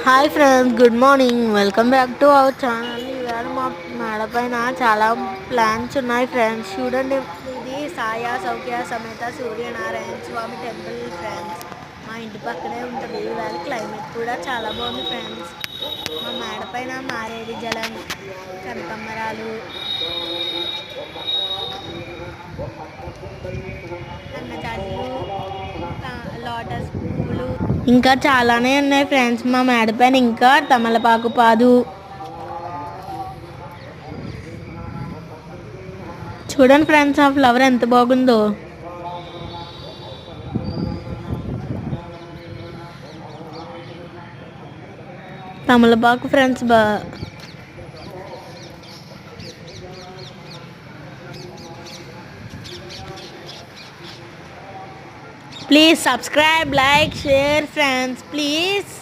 Hi friends, good morning. Welcome back to our channel. ఇవాళ మా మేడ పైన చాలా ప్లాంట్స్ ఉన్నాయి ఫ్రెండ్స్. చూడండి, ఇది సాయా సౌఖ్య సమేత సూర్యనారాయణ స్వామి టెంపుల్ ఫ్రెండ్స్. మా ఇంటి పక్కనే ఉంటుంది. ఇవాళ క్లైమేట్ కూడా చాలా బాగుంది ఫ్రెండ్స్. మా మేడ పైన మారేడు జలం, కనకంబరాలు, అన్నజాజులు, లోటస్ పువ్వులు ఇంకా చాలానే ఉన్నాయి ఫ్రెండ్స్. మా మేడ పైన ఇంకా తమలపాకు పాదు చూడండి ఫ్రెండ్స్, ఆ ఫ్లవర్ ఎంత బాగుందో. తమలపాకు friends please subscribe, like, share friends please.